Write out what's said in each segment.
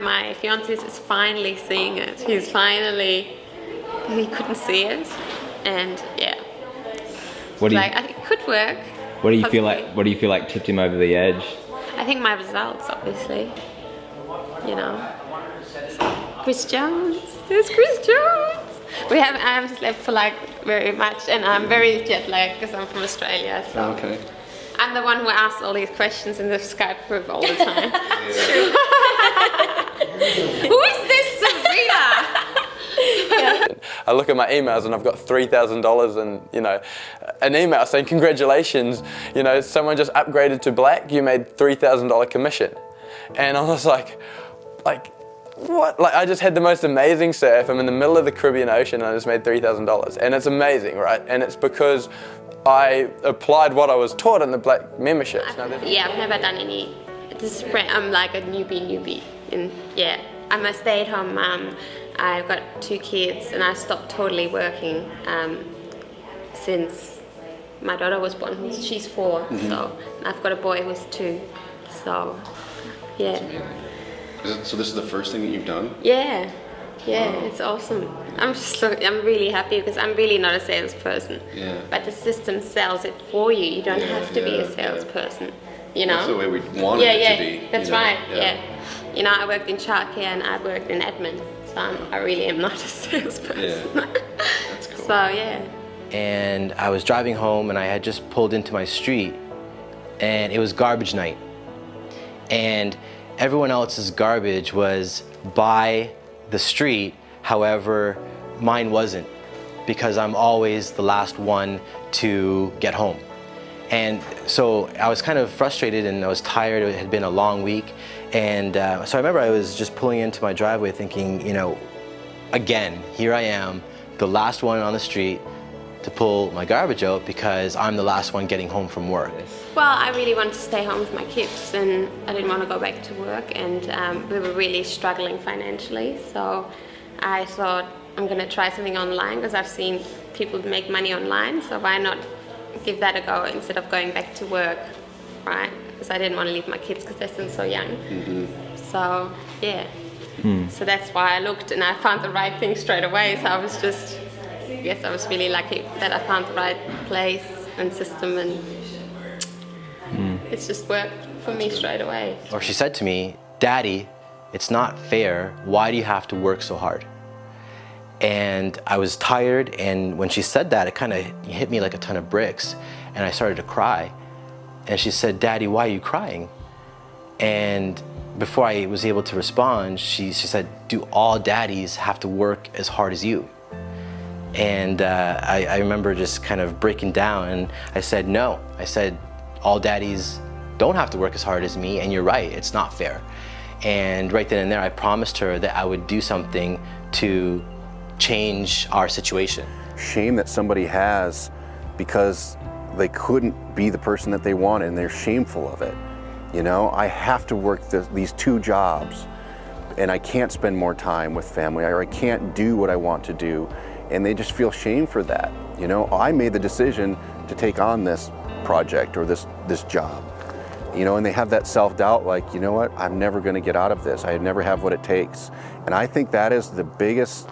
My fiance is finally seeing it. He couldn't see it, and yeah. I think it could work. What do you feel like? What do you feel like tipped him over the edge? I think my results, obviously. You know, Chris Jones. There's Chris Jones. I haven't slept for like very much, and I'm very jet lagged because I'm from Australia. So. Okay. I'm the one who asks all these questions in the Skype group all the time. Who is this Sabrina? I look at my emails and I've got $3,000 and, you know, an email saying, congratulations, you know, someone just upgraded to black, you made $3,000 commission. And I was like, what? Like, I just had the most amazing surf. I'm in the middle of the Caribbean Ocean and I just made $3,000. And it's amazing, right? And it's because I applied what I was taught in the black memberships. Yeah, I've never done any. I'm like a newbie. And yeah, I'm a stay-at-home mum. I've got 2 kids and I stopped totally working since my daughter was born. She's 4, so I've got a boy who's 2. So yeah. So this is the first thing that you've done? Yeah, it's awesome. I'm really happy because I'm really not a salesperson. Yeah. But the system sells it for you. You don't have to be a salesperson. You know. That's the way we want it to be. That's right. Yeah. You know, I worked in childcare and I worked in admin, so I really am not a salesperson. Yeah. That's cool. So yeah. And I was driving home and I had just pulled into my street and it was garbage night. And everyone else's garbage was by the street, however, mine wasn't, because I'm always the last one to get home. And so I was kind of frustrated and I was tired. It had been a long week. And so I remember I was just pulling into my driveway thinking, you know, again, here I am, the last one on the street to pull my garbage out because I'm the last one getting home from work. Well, I really wanted to stay home with my kids and I didn't want to go back to work, and we were really struggling financially. So I thought I'm going to try something online because I've seen people make money online, so why not give that a go instead of going back to work, right? Because I didn't want to leave my kids because they're still so young. So yeah, so that's why I looked and I found the right thing straight away. So I was really lucky that I found the right place and system, and it's just worked for me straight away. Or she said to me, "Daddy, it's not fair. Why do you have to work so hard?" And I was tired, and when she said that, it kind of hit me like a ton of bricks, and I started to cry. And she said, "Daddy, why are you crying?" And before I was able to respond, she said, "Do all daddies have to work as hard as you?" And I remember just kind of breaking down, and I said, "No." I said, "All daddies don't have to work as hard as me, and you're right, it's not fair." And right then and there, I promised her that I would do something to change our situation. Shame that somebody has because they couldn't be the person that they wanted and they're shameful of it. You know, I have to work these 2 jobs and I can't spend more time with family, or I can't do what I want to do, and they just feel shame for that. You know, I made the decision to take on this project or this job, you know, and they have that self-doubt like, you know what, I'm never going to get out of this. I never have what it takes. And I think that is the biggest,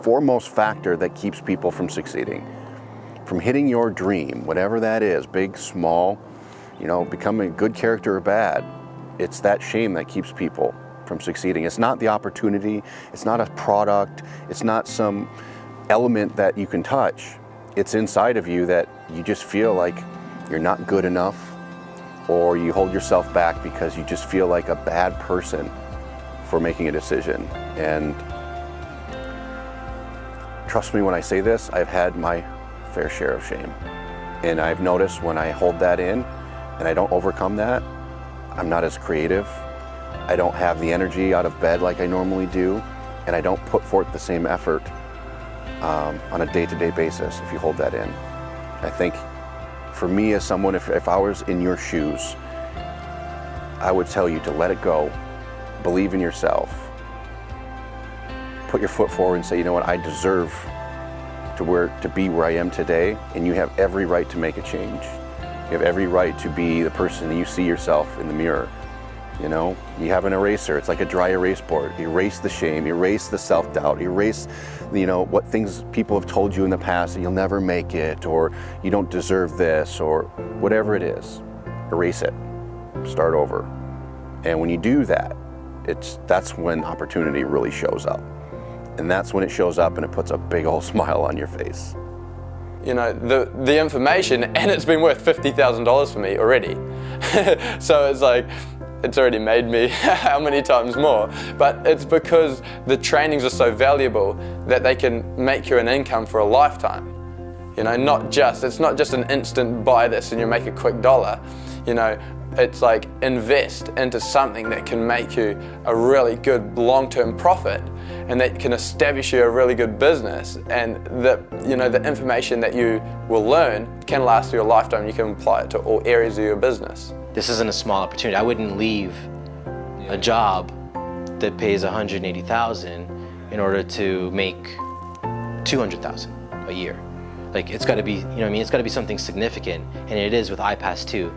foremost factor that keeps people from succeeding, from hitting your dream, whatever that is, big, small, you know, becoming a good character or bad. It's that shame that keeps people from succeeding. It's not the opportunity, it's not a product, it's not some element that you can touch. It's inside of you that you just feel like you're not good enough, or you hold yourself back because you just feel like a bad person for making a decision. And trust me when I say this, I've had my fair share of shame. And I've noticed when I hold that in and I don't overcome that, I'm not as creative. I don't have the energy out of bed like I normally do, and I don't put forth the same effort on a day-to-day basis if you hold that in. I think for me as someone, if I was in your shoes, I would tell you to let it go, believe in yourself, put your foot forward and say, you know what, I deserve to be where I am today, and you have every right to make a change. You have every right to be the person that you see yourself in the mirror. You know, you have an eraser, it's like a dry erase board. Erase the shame, erase the self-doubt, erase, you know, what things people have told you in the past, that you'll never make it, or you don't deserve this, or whatever it is. Erase it, start over. And when you do that, that's when opportunity really shows up. And that's when it shows up and it puts a big old smile on your face. You know, the information, and it's been worth $50,000 for me already. So it's like, it's already made me how many times more, but it's because the trainings are so valuable that they can make you an income for a lifetime. You know, it's not just an instant buy this and you make a quick dollar. You know, it's like invest into something that can make you a really good long-term profit and that can establish you a really good business, and you know, the information that you will learn can last you a lifetime. You can apply it to all areas of your business. This isn't a small opportunity. I wouldn't leave a job that pays $180,000 in order to make $200,000 a year. Like, it's got to be, you know what I mean? It's got to be something significant, and it is with iPass 2.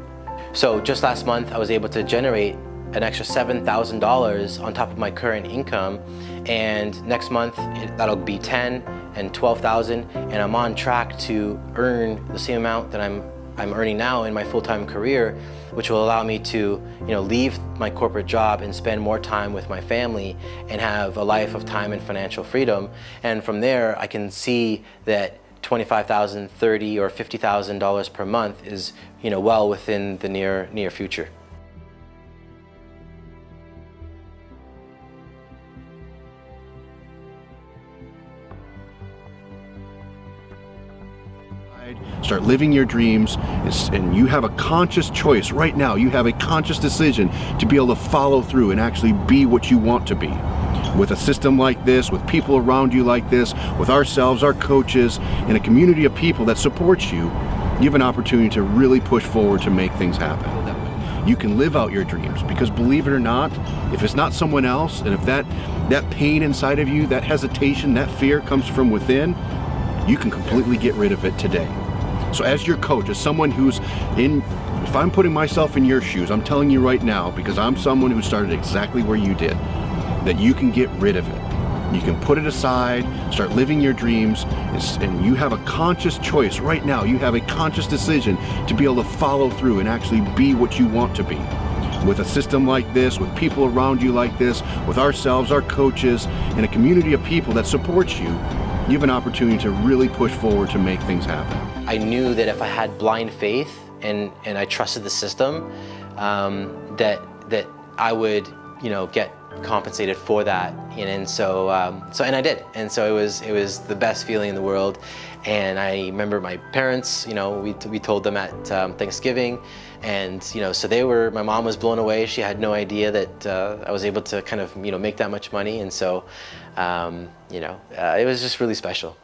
So just last month, I was able to generate an extra $7,000 on top of my current income, and next month that'll be $10,000 and $12,000, and I'm on track to earn the same amount that I'm earning now in my full-time career, which will allow me to, you know, leave my corporate job and spend more time with my family and have a life of time and financial freedom. And from there, I can see that $25,000, $30,000, or $50,000 per month is, you know, well within the near future. Start living your dreams, and you have a conscious choice right now. You have a conscious decision to be able to follow through and actually be what you want to be. With a system like this, with people around you like this, with ourselves, our coaches, and a community of people that supports you, you have an opportunity to really push forward to make things happen. You can live out your dreams, because believe it or not, if it's not someone else, and if that pain inside of you, that hesitation, that fear comes from within, you can completely get rid of it today. So as your coach, as someone who's if I'm putting myself in your shoes, I'm telling you right now, because I'm someone who started exactly where you did, that you can get rid of it. You can put it aside, start living your dreams, and you have a conscious choice right now. You have a conscious decision to be able to follow through and actually be what you want to be. With a system like this, with people around you like this, with ourselves, our coaches, and a community of people that supports you, you have an opportunity to really push forward to make things happen. I knew that if I had blind faith and I trusted the system, that I would, you know, get compensated for that, and so I did, and so it was the best feeling in the world. And I remember my parents, you know, we told them at Thanksgiving, and you know, so my mom was blown away. She had no idea that I was able to kind of, you know, make that much money, and so you know, it was just really special.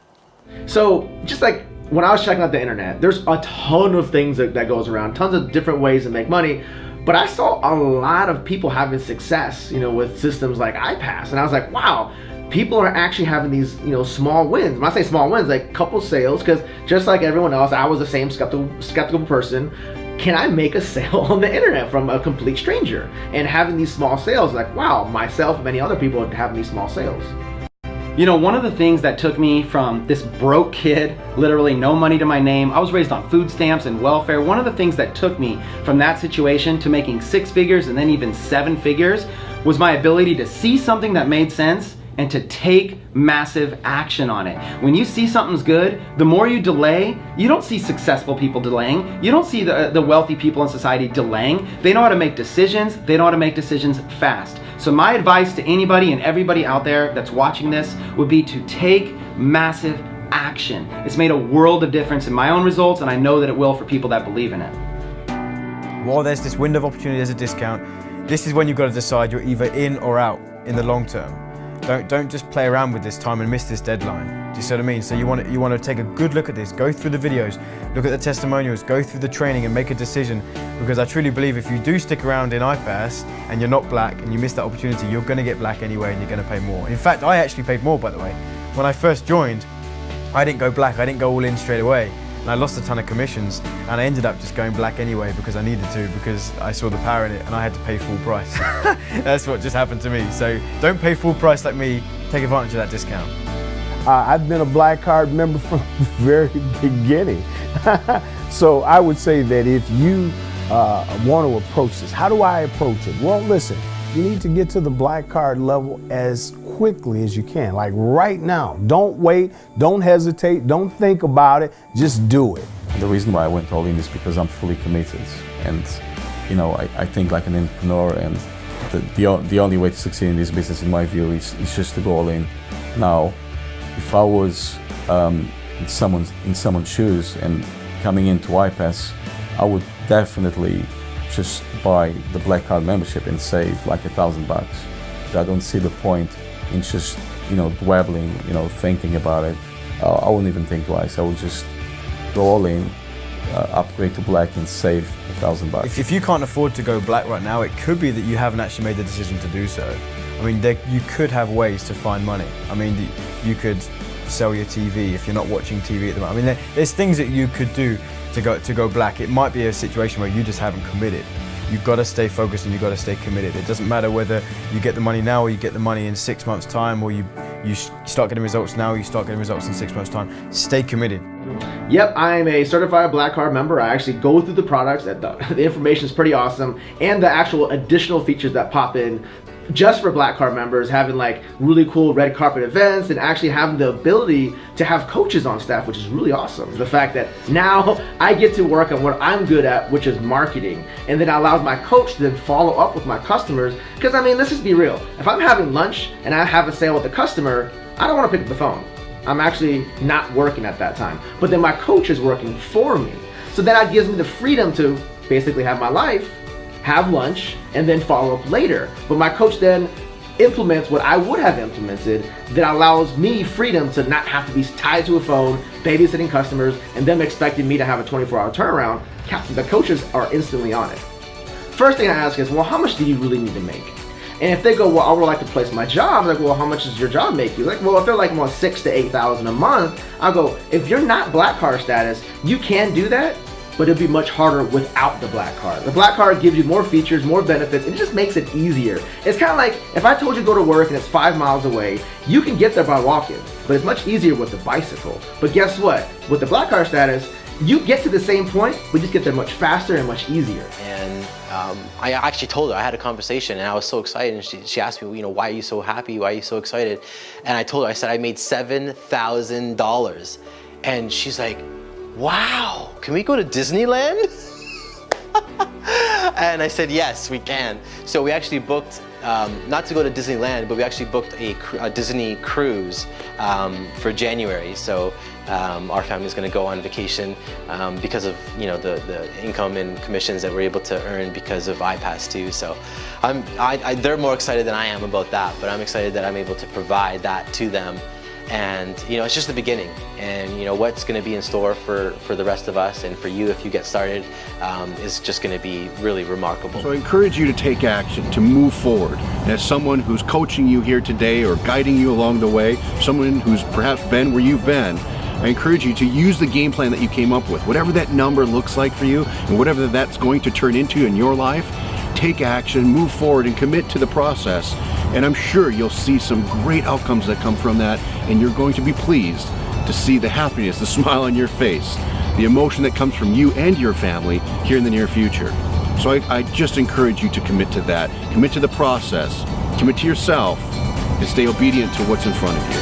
So just like when I was checking out the internet, there's a ton of things that goes around, tons of different ways to make money. But I saw a lot of people having success, you know, with systems like iPass, and I was like, wow, people are actually having these, you know, small wins. When I say small wins, like couple sales, because just like everyone else, I was the same skeptical person. Can I make a sale on the internet from a complete stranger? And having these small sales, like, wow, myself and many other people having these small sales. You know, one of the things that took me from this broke kid, literally no money to my name, I was raised on food stamps and welfare. One of the things that took me from that situation to making 6 figures and then even 7 figures was my ability to see something that made sense and to take massive action on it. When you see something's good, the more you delay, you don't see successful people delaying. You don't see the wealthy people in society delaying. They know how to make decisions. They know how to make decisions fast. So my advice to anybody and everybody out there that's watching this would be to take massive action. It's made a world of difference in my own results, and I know that it will for people that believe in it. While there's this window of opportunity, there's a discount. This is when you've got to decide you're either in or out in the long term. Don't just play around with this time and miss this deadline. Do you see what I mean? So you want to take a good look at this, go through the videos, look at the testimonials, go through the training and make a decision, because I truly believe if you do stick around in iPass and you're not black and you miss that opportunity, you're going to get black anyway and you're going to pay more. In fact, I actually paid more, by the way. When I first joined, I didn't go black, I didn't go all in straight away. and I lost a ton of commissions, and I ended up just going black anyway because I needed to, because I saw the power in it and I had to pay full price. That's what just happened to me. So don't pay full price like me, take advantage of that discount. I've been a Black Card member from the very beginning. So I would say that if you want to approach this, how do I approach it? Well, listen, you need to get to the Black Card level as quickly as you can, like right now. Don't wait, don't hesitate, don't think about it, just do it. The reason why I went all in is because I'm fully committed, and you know, I think like an entrepreneur, and the only way to succeed in this business, in my view, is just to go all in. Now, if I was in someone's shoes and coming into iPass, I would definitely just buy the Black Card membership and save like $1,000. I don't see the point in just, you know, dwabbling, you know, thinking about it. I wouldn't even think twice. I would just go all in, upgrade to black, and save $1,000. If you can't afford to go black right now, it could be that you haven't actually made the decision to do so. I mean, you could have ways to find money. I mean, you could sell your TV if you're not watching TV at the moment. I mean, there's things that you could do to go black. It might be a situation where you just haven't committed. You've got to stay focused and you've got to stay committed. It doesn't matter whether you get the money now or you get the money in 6 months' time, or you start getting results now or you start getting results in 6 months' time. Stay committed. Yep, I'm a certified Black Card member. I actually go through the products. The information is pretty awesome, and the actual additional features that pop in just for Black Card members, having like really cool red carpet events, and actually having the ability to have coaches on staff, which is really awesome. The fact that now I get to work on what I'm good at, which is marketing, and then it allows my coach to then follow up with my customers. Because I mean, let's just be real. If I'm having lunch and I have a sale with a customer, I don't want to pick up the phone. I'm actually not working at that time. But then my coach is working for me. So that gives me the freedom to basically have my life, have lunch, and then follow up later. But my coach then implements what I would have implemented that allows me freedom to not have to be tied to a phone, babysitting customers, and them expecting me to have a 24-hour turnaround. The coaches are instantly on it. First thing I ask is, well, how much do you really need to make? And if they go, well, I would like to place my job, I'm like, well, how much does your job make you? Like, well, if they're like more $6,000 to $8,000 a month, I'll go, if you're not Black Card status, you can do that, but it'll be much harder without the Black Card. The Black Card gives you more features, more benefits, and it just makes it easier. It's kind of like if I told you to go to work and it's 5 miles away, you can get there by walking, but it's much easier with the bicycle. But guess what? With the Black Card status, you get to the same point, but just get there much faster and much easier. And I actually told her, I had a conversation and I was so excited, and she asked me, you know, why are you so happy? Why are you so excited? And I told her, I said, I made $7,000. And she's like, wow, can we go to Disneyland? And I said, yes, we can. So we actually booked, not to go to Disneyland, but we actually booked a Disney cruise for January. So our family's gonna go on vacation because of, you know, the income and commissions that we're able to earn because of iPass too. So they're more excited than I am about that, but I'm excited that I'm able to provide that to them. And you know, it's just the beginning, and you know what's going to be in store for the rest of us and for you if you get started is just going to be really remarkable. So I encourage you to take action, to move forward. And as someone who's coaching you here today or guiding you along the way, someone who's perhaps been where you've been, I encourage you to use the game plan that you came up with, whatever that number looks like for you and whatever that's going to turn into in your life. Take action, move forward, and commit to the process. And I'm sure you'll see some great outcomes that come from that, and you're going to be pleased to see the happiness, the smile on your face, the emotion that comes from you and your family here in the near future. So I just encourage you to commit to that. Commit to the process, commit to yourself, and stay obedient to what's in front of you.